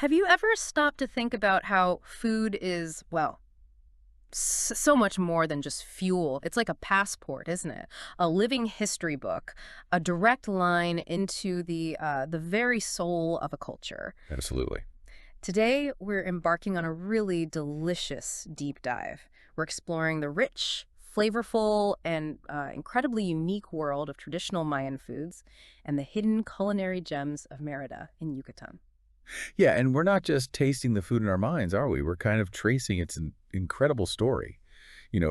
Have you ever stopped to think about how food is, well, so much more than just fuel? It's like a passport, isn't it? A living history book, a direct line into the very soul of a culture. Absolutely. Today, we're embarking on a really delicious deep dive. We're exploring the rich, flavorful, and incredibly unique world of traditional Mayan foods and the hidden culinary gems of Mérida in Yucatan. Yeah, and we're not just tasting the food in our minds, are we? We're kind of tracing its incredible story,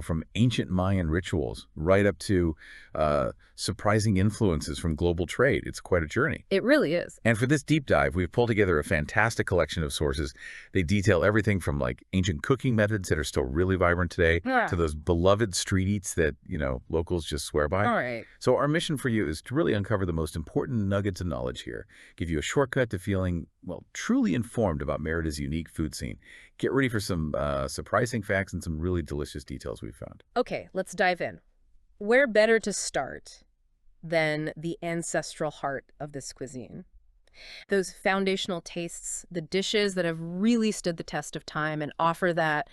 from ancient Mayan rituals right up to surprising influences from global trade. It's quite a journey. It really is. And for this deep dive, we've pulled together a fantastic collection of sources. They detail everything from like ancient cooking methods that are still really vibrant today Yeah. to those beloved street eats that, locals just swear by. All right. So our mission for you is to really uncover the most important nuggets of knowledge here, give you a shortcut to feeling, well, truly informed about Merida's unique food scene. Get ready for some surprising facts and some really delicious details we've found. Okay, let's dive in. Where better to start than the ancestral heart of this cuisine? Those foundational tastes, the dishes that have really stood the test of time and offer that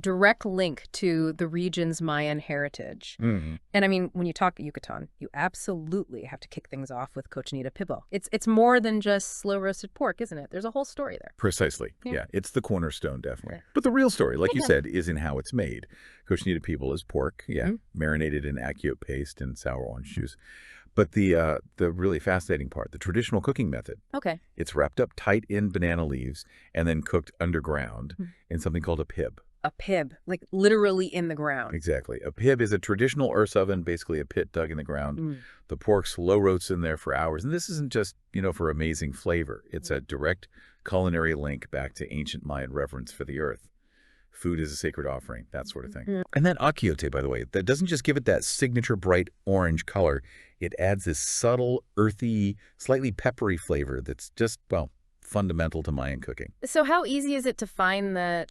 direct link to the region's Mayan heritage. Hmm. And I mean, when you talk Yucatan, you absolutely have to kick things off with cochinita pibil. It's more than just slow roasted pork, isn't it? There's a whole story there. Precisely. Yeah. Yeah, it's the cornerstone, definitely. Yeah. But the real story, like you Yeah. said, is in how it's made. Cochinita pibil is pork, yeah, Mhm. marinated in accio paste and sour orange juice. But the really fascinating part, the traditional cooking method, Okay. it's wrapped up tight in banana leaves and then cooked underground Mm. in something called a pib. A pib, like literally in the ground. Exactly. A pib is a traditional earth oven, basically a pit dug in the ground. Mm. The pork slow roasts in there for hours. And this isn't just, for amazing flavor. It's a direct culinary link back to ancient Mayan reverence for the earth. Food is a sacred offering, that sort of thing. Mm. And that achiote, by the way, that doesn't just give it that signature bright orange color. It adds this subtle, earthy, slightly peppery flavor that's just, well, fundamental to Mayan cooking. So how easy is it to find that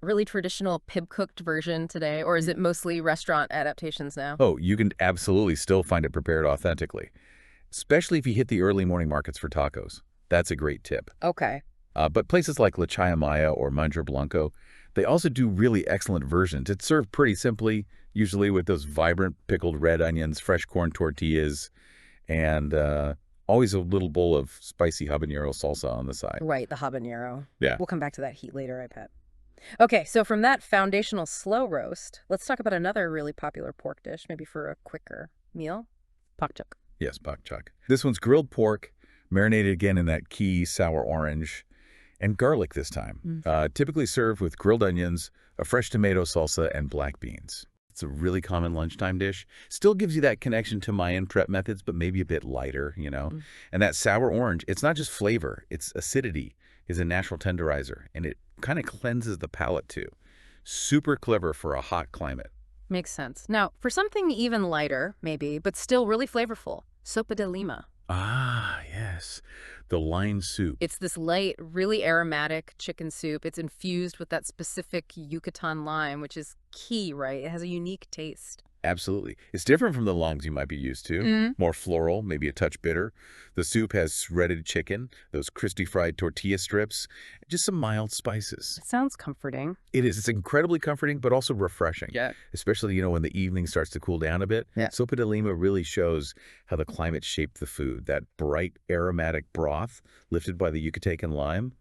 really traditional pib cooked version today, or is it mostly restaurant adaptations now? Oh, you can absolutely still find it prepared authentically, especially if you hit the early morning markets for tacos. That's a great tip. Okay. But places like La Chaya Maya or Manjar Blanco, they also do really excellent versions. It's served pretty simply, usually with those vibrant pickled red onions, fresh corn tortillas, and always a little bowl of spicy habanero salsa on the side. Right, the habanero. Yeah. We'll come back to that heat later, I bet. Okay, so from that foundational slow roast, let's talk about another really popular pork dish, maybe for a quicker meal. Pak chuk. Yes, bok choc. This one's grilled pork, marinated again in that key sour orange, and garlic this time. Typically served with grilled onions, a fresh tomato salsa, and black beans. It's a really common lunchtime dish. Still gives you that connection to Mayan prep methods, but maybe a bit lighter. And that sour orange, it's not just flavor, its acidity is a natural tenderizer, and it kind of cleanses the palate too. Super clever for a hot climate. Makes sense. Now, for something even lighter, maybe, but still really flavorful, sopa de lima. Ah, yes. The line soup. It's this light, really aromatic chicken soup. It's infused with that specific Yucatan lime, which is key, right? It has a unique taste. Absolutely. It's different from the longs you might be used to. More floral, maybe a touch bitter. The soup has shredded chicken, those crispy fried tortilla strips, just some mild spices. It sounds comforting. It is. It's incredibly comforting, but also refreshing. Yeah. Especially, when the evening starts to cool down a bit. Yeah. Sopa de Lima really shows how the climate shaped the food. That bright, aromatic broth lifted by the Yucatecan lime.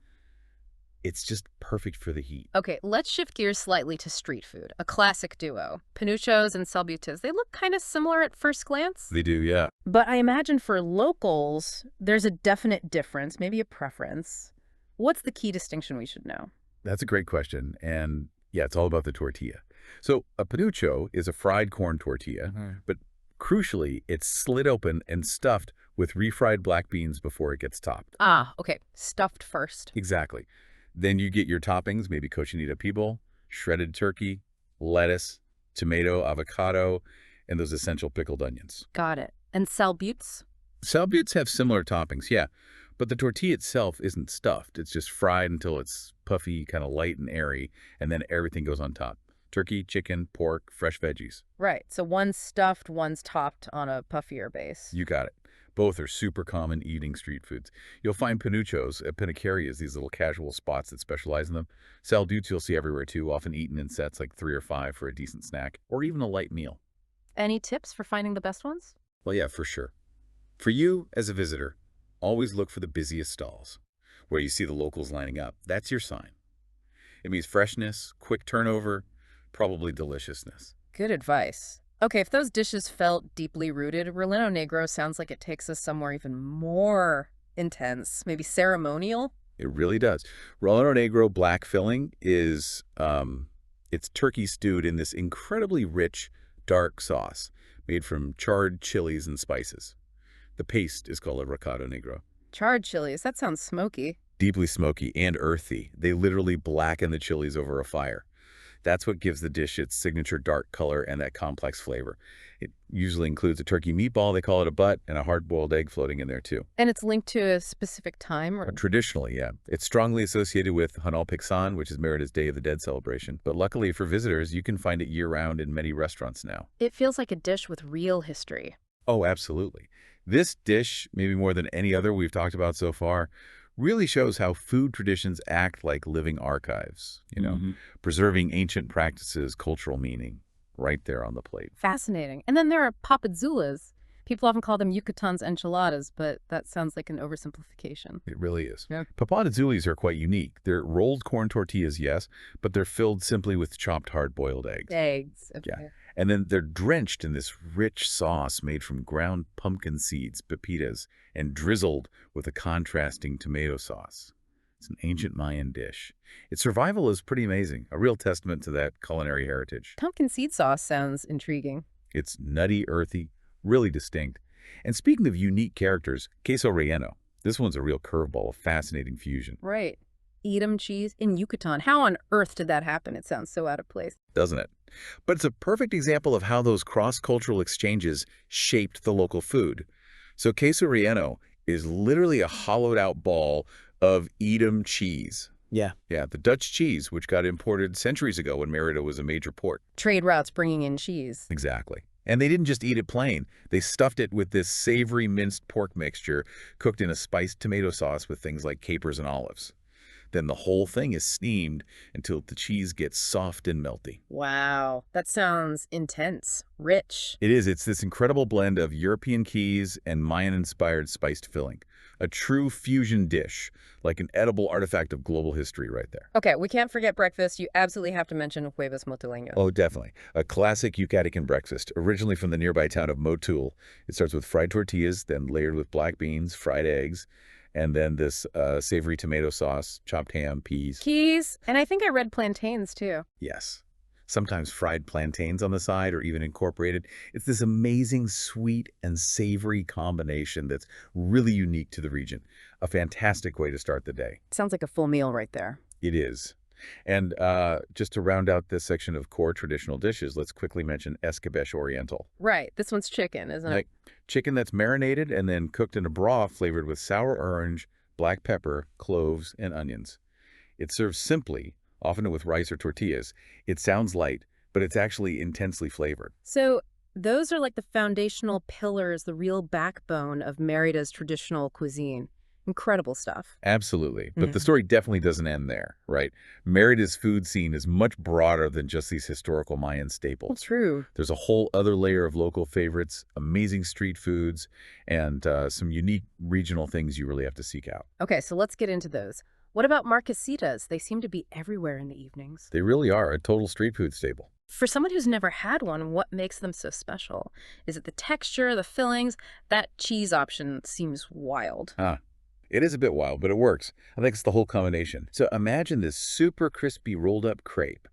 It's just perfect for the heat. Okay, let's shift gears slightly to street food, a classic duo. Panuchos and salbutes, they look kind of similar at first glance. They do, yeah. But I imagine for locals, there's a definite difference, maybe a preference. What's the key distinction we should know? That's a great question. And yeah, it's all about the tortilla. So a panucho is a fried corn tortilla, but crucially, it's slit open and stuffed with refried black beans before it gets topped. Ah, okay, stuffed first. Exactly. Then you get your toppings, maybe cochinita pibil, shredded turkey, lettuce, tomato, avocado, and those essential pickled onions. Got it. And salbutes? Salbutes have similar toppings, yeah, but the tortilla itself isn't stuffed. It's just fried until it's puffy, kind of light and airy, and then everything goes on top. Turkey, chicken, pork, fresh veggies. Right, so one's stuffed, one's topped on a puffier base. You got it. Both are super common eating street foods. You'll find panuchos at pinacarias, these little casual spots that specialize in them. Saldutes you'll see everywhere too, often eaten in sets like 3 or 5 for a decent snack, or even a light meal. Any tips for finding the best ones? Well, yeah, for sure. For you, as a visitor, always look for the busiest stalls, where you see the locals lining up. That's your sign. It means freshness, quick turnover, probably deliciousness. Good advice. Okay, if those dishes felt deeply rooted, Relleno Negro sounds like it takes us somewhere even more intense, maybe ceremonial. It really does. Relleno Negro black filling is, it's turkey stewed in this incredibly rich, dark sauce made from charred chilies and spices. The paste is called a recado negro. Charred chilies, that sounds smoky. Deeply smoky and earthy. They literally blacken the chilies over a fire. That's what gives the dish its signature dark color and that complex flavor. It usually includes a turkey meatball, they call it a butt, and a hard-boiled egg floating in there too. And it's linked to a specific time? Or... Traditionally, yeah. It's strongly associated with Hanal Picsan, which is Mérida's Day of the Dead celebration. But luckily for visitors, you can find it year-round in many restaurants now. It feels like a dish with real history. Oh, absolutely. This dish, maybe more than any other we've talked about so far, really shows how food traditions act like living archives, preserving ancient practices, cultural meaning, right there on the plate. Fascinating. And then there are papadzulas. People often call them Yucatan's enchiladas, but that sounds like an oversimplification. It really is. Yeah. Papadzulis are quite unique. They're rolled corn tortillas, yes, but they're filled simply with chopped hard-boiled eggs. Eggs. Okay. Yeah. And then they're drenched in this rich sauce made from ground pumpkin seeds, pepitas, and drizzled with a contrasting tomato sauce. It's an ancient Mayan dish. Its survival is pretty amazing, a real testament to that culinary heritage. Pumpkin seed sauce sounds intriguing. It's nutty, earthy, really distinct. And speaking of unique characters, queso relleno. This one's a real curveball, a fascinating fusion. Right. Edam cheese in Yucatan. How on earth did that happen? It sounds so out of place. Doesn't it? But it's a perfect example of how those cross-cultural exchanges shaped the local food. So queso relleno is literally a hollowed-out ball of Edam cheese. Yeah. Yeah, the Dutch cheese, which got imported centuries ago when Mérida was a major port. Trade routes bringing in cheese. Exactly. And they didn't just eat it plain. They stuffed it with this savory minced pork mixture cooked in a spiced tomato sauce with things like capers and olives. Then the whole thing is steamed until the cheese gets soft and melty. Wow, that sounds intense, rich. It is. It's this incredible blend of European keys and Mayan-inspired spiced filling. A true fusion dish, like an edible artifact of global history right there. Okay, we can't forget breakfast. You absolutely have to mention huevos motuleños. Oh, definitely. A classic Yucatecan breakfast, originally from the nearby town of Motul. It starts with fried tortillas, then layered with black beans, fried eggs, and then this savory tomato sauce, chopped ham, peas. Keys, and I think I read plantains too. Yes. Sometimes fried plantains on the side or even incorporated. It's this amazing sweet and savory combination that's really unique to the region. A fantastic way to start the day. Sounds like a full meal right there. It is. And just to round out this section of core traditional dishes, let's quickly mention escabeche oriental. Right. This one's chicken, isn't it? Chicken that's marinated and then cooked in a broth flavored with sour orange, black pepper, cloves, and onions. It's served simply, often with rice or tortillas. It sounds light, but it's actually intensely flavored. So those are like the foundational pillars, the real backbone of Mérida's traditional cuisine. Incredible stuff. Absolutely. But the story definitely doesn't end there, right? Mérida's food scene is much broader than just these historical Mayan staples. True. There's a whole other layer of local favorites, amazing street foods, and some unique regional things you really have to seek out. Okay, so let's get into those. What about marquesitas? They seem to be everywhere in the evenings. They really are a total street food staple. For someone who's never had one, what makes them so special? Is it the texture, the fillings? That cheese option seems wild. It is a bit wild, but it works. I think it's the whole combination. So imagine this super crispy rolled up crepe,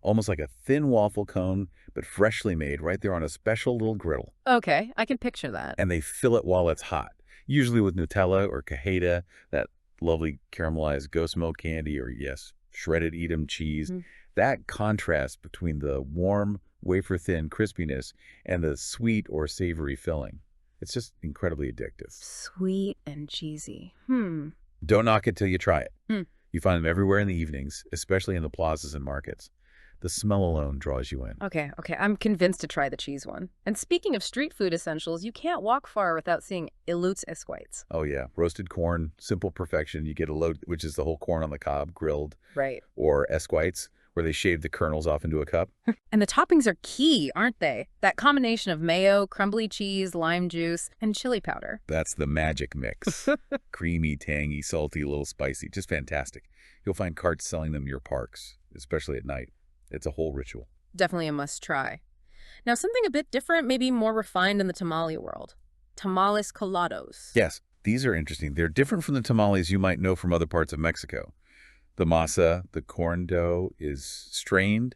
almost like a thin waffle cone, but freshly made right there on a special little griddle. Okay, I can picture that. And they fill it while it's hot, usually with Nutella or cajeta, that lovely caramelized ghost milk candy, or yes, shredded Edam cheese. That contrast between the warm, wafer-thin crispiness and the sweet or savory filling. It's just incredibly addictive. Sweet and cheesy. Don't knock it till you try it. You find them everywhere in the evenings, especially in the plazas and markets. The smell alone draws you in. Okay, I'm convinced to try the cheese one. And speaking of street food essentials, you can't walk far without seeing eloutes esquites. Oh yeah, roasted corn, simple perfection. You get a load, which is the whole corn on the cob, grilled, Right. or esquites, where they shave the kernels off into a cup. And the toppings are key, aren't they? That combination of mayo, crumbly cheese, lime juice, and chili powder. That's the magic mix. Creamy, tangy, salty, a little spicy. Just fantastic. You'll find carts selling them near parks, especially at night. It's a whole ritual. Definitely a must try. Now, something a bit different, maybe more refined in the tamale world. Tamales colados. Yes, these are interesting. They're different from the tamales you might know from other parts of Mexico. The masa, the corn dough, is strained.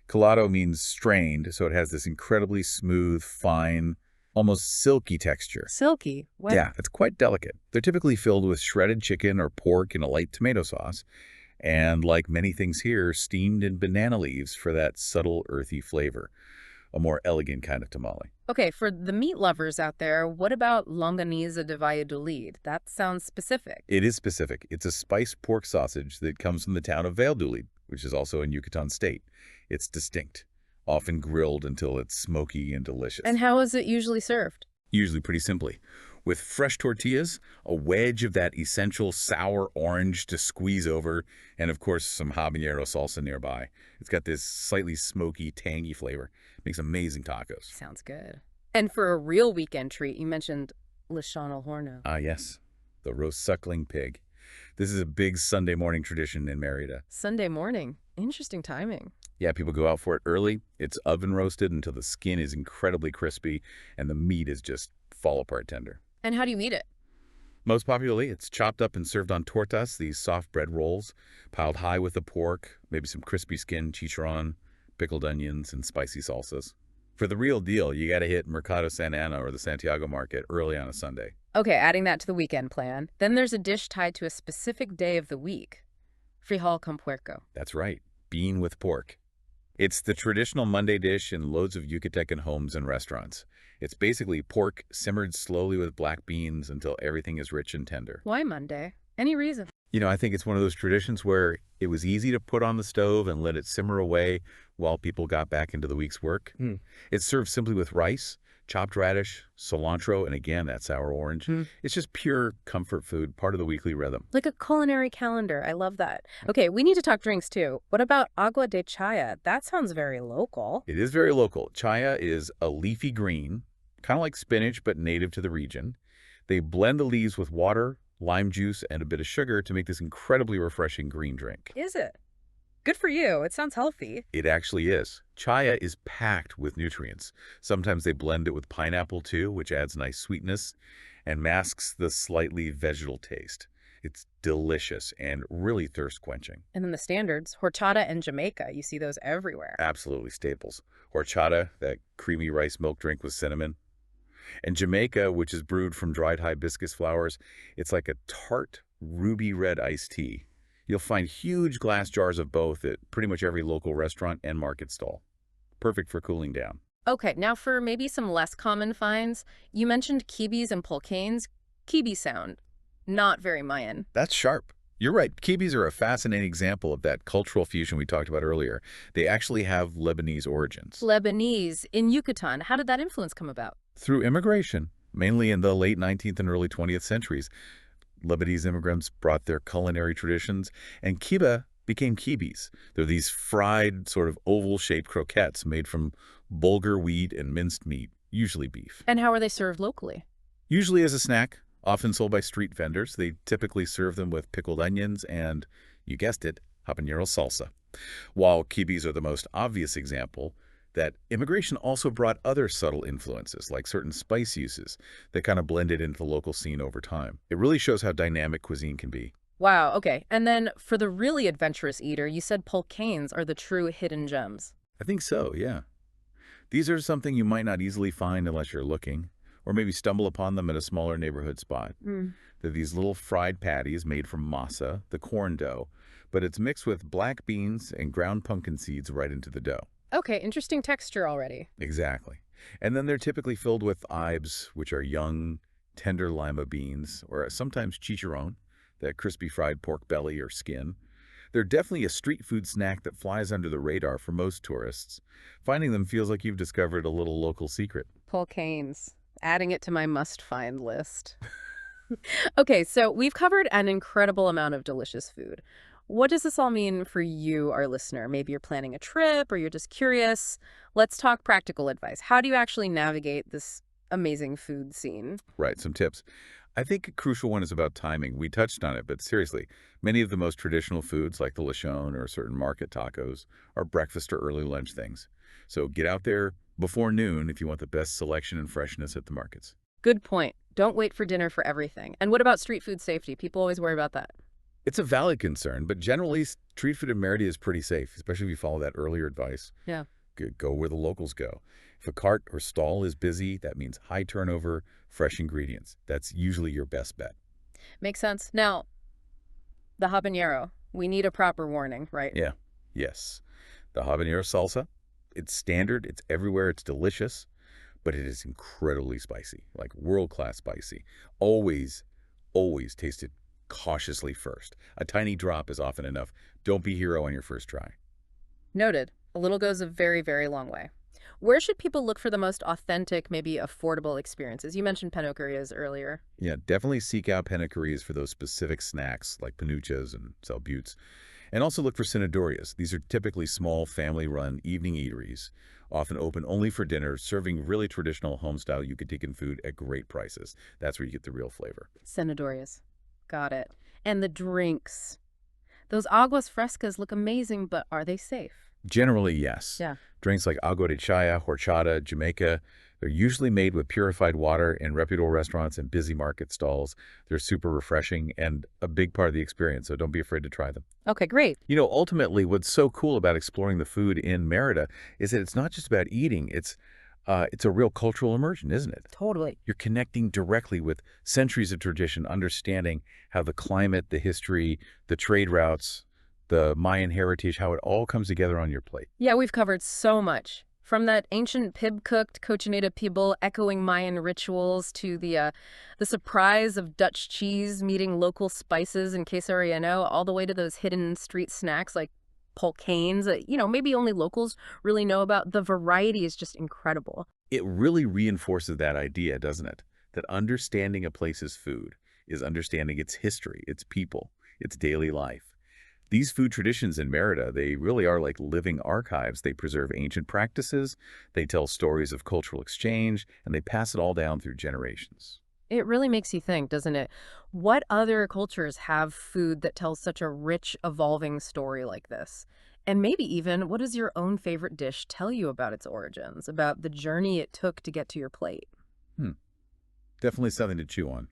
Colado means strained, so it has this incredibly smooth, fine, almost silky texture. Silky. What? Yeah, it's quite delicate. They're typically filled with shredded chicken or pork in a light tomato sauce, and like many things here, steamed in banana leaves for that subtle, earthy flavor. A more elegant kind of tamale. Okay, for the meat lovers out there, what about longaniza de Valladolid? That sounds specific. It is specific. It's a spiced pork sausage that comes from the town of Valladolid, which is also in Yucatan State. It's distinct, often grilled until it's smoky and delicious. And how is it usually served? Usually pretty simply. With fresh tortillas, a wedge of that essential sour orange to squeeze over, and of course some habanero salsa nearby. It's got this slightly smoky, tangy flavor. Makes amazing tacos. Sounds good. And for a real weekend treat, you mentioned lechon al horno. Ah, yes. The roast suckling pig. This is a big Sunday morning tradition in Mérida. Sunday morning. Interesting timing. Yeah, people go out for it early. It's oven roasted until the skin is incredibly crispy and the meat is just fall apart tender. And how do you eat it? Most popularly, it's chopped up and served on tortas, these soft bread rolls, piled high with the pork, maybe some crispy skin, chicharron, pickled onions, and spicy salsas. For the real deal, you gotta hit Mercado Santa Ana or the Santiago Market early on a Sunday. Okay, adding that to the weekend plan. Then there's a dish tied to a specific day of the week. Frijol con puerco. That's right, bean with pork. It's the traditional Monday dish in loads of Yucatecan homes and restaurants. It's basically pork simmered slowly with black beans until everything is rich and tender. Why Monday? Any reason? You know, I think it's one of those traditions where it was easy to put on the stove and let it simmer away while people got back into the week's work. It's served simply with rice, chopped radish, cilantro, and again, that sour orange. It's just pure comfort food, part of the weekly rhythm. Like a culinary calendar. I love that. Okay, we need to talk drinks too. What about agua de chaya? That sounds very local. It is very local. Chaya is a leafy green, kind of like spinach, but native to the region. They blend the leaves with water, lime juice, and a bit of sugar to make this incredibly refreshing green drink. Is it? Good for you. It sounds healthy. It actually is. Chaya is packed with nutrients. Sometimes they blend it with pineapple too, which adds nice sweetness and masks the slightly vegetal taste. It's delicious and really thirst-quenching. And then the standards, horchata and Jamaica. You see those everywhere. Absolutely staples. Horchata, that creamy rice milk drink with cinnamon. And Jamaica, which is brewed from dried hibiscus flowers, it's like a tart, ruby red iced tea. You'll find huge glass jars of both at pretty much every local restaurant and market stall. Perfect for cooling down. Okay, now for maybe some less common finds, you mentioned kibis and pulcanes. Kibi sound, not very Mayan. That's sharp. You're right. Kibis are a fascinating example of that cultural fusion we talked about earlier. They actually have Lebanese origins. Lebanese in Yucatan. How did that influence come about? Through immigration, mainly in the late 19th and early 20th centuries. Lebanese immigrants brought their culinary traditions, and kibbeh became kibis. They're these fried, sort of oval-shaped croquettes made from bulgur wheat and minced meat, usually beef. And how are they served locally? Usually as a snack, often sold by street vendors. They typically serve them with pickled onions and, you guessed it, habanero salsa. While kibis are the most obvious example, that immigration also brought other subtle influences, like certain spice uses, that kind of blended into the local scene over time. It really shows how dynamic cuisine can be. Wow, okay. And then for the really adventurous eater, you said pulcanes are the true hidden gems. I think so, yeah. These are something you might not easily find unless you're looking, or maybe stumble upon them at a smaller neighborhood spot. They're these little fried patties made from masa, the corn dough, but it's mixed with black beans and ground pumpkin seeds right into the dough. Okay, interesting texture already. Exactly. And then they're typically filled with ibes, which are young, tender lima beans, or sometimes chicharron, that crispy fried pork belly or skin. They're definitely a street food snack that flies under the radar for most tourists. Finding them feels like you've discovered a little local secret. Pull canes. Adding it to my must-find list. Okay, so we've covered an incredible amount of delicious food. What does this all mean for you, our listener? Maybe you're planning a trip or you're just curious. Let's talk practical advice. How do you actually navigate this amazing food scene? Right, some tips. I think a crucial one is about timing. We touched on it, but seriously, many of the most traditional foods like the lechon or certain market tacos are breakfast or early lunch things. So get out there before noon if you want the best selection and freshness at the markets. Good point. Don't wait for dinner for everything. And what about street food safety? People always worry about that. It's a valid concern, but generally, street food in Mérida is pretty safe, especially if you follow that earlier advice. Yeah. Go where the locals go. If a cart or stall is busy, that means high turnover, fresh ingredients. That's usually your best bet. Makes sense. Now, the habanero. We need a proper warning, right? Yeah, yes. The habanero salsa, it's standard, it's everywhere, it's delicious, but it is incredibly spicy, like world-class spicy. Always, always taste it cautiously first. A tiny drop is often enough. Don't be hero on your first try. Noted. A little goes a very, very long way. Where should people look for the most authentic, maybe affordable experiences? You mentioned panokerias earlier. Yeah, definitely seek out panakerias for those specific snacks like panuchas and salbutes. And also look for cenadorias. These are typically small, family-run evening eateries, often open only for dinner, serving really traditional home-style Yucatecan food at great prices. That's where you get the real flavor. Cenadorias. Got it. And the drinks. Those aguas frescas look amazing, but are they safe? Generally, yes. Yeah. Drinks like agua de chaya, horchata, Jamaica, they're usually made with purified water in reputable restaurants and busy market stalls. They're super refreshing and a big part of the experience, so don't be afraid to try them. Okay, great. Ultimately, what's so cool about exploring the food in Mérida is that it's not just about eating. It's a real cultural immersion, isn't it? Totally. You're connecting directly with centuries of tradition, understanding how the climate, the history, the trade routes, the Mayan heritage, how it all comes together on your plate. Yeah, we've covered so much. From that ancient pib-cooked cochinita pibil echoing Mayan rituals to the surprise of Dutch cheese meeting local spices in queso relleno, all the way to those hidden street snacks like pulcanes that, maybe only locals really know about. The variety is just incredible. It really reinforces that idea, doesn't it? That understanding a place's food is understanding its history, its people, its daily life. These food traditions in Mérida, they really are like living archives. They preserve ancient practices, they tell stories of cultural exchange, and they pass it all down through generations. It really makes you think, doesn't it? What other cultures have food that tells such a rich, evolving story like this? And maybe even, what does your own favorite dish tell you about its origins, about the journey it took to get to your plate? Definitely something to chew on.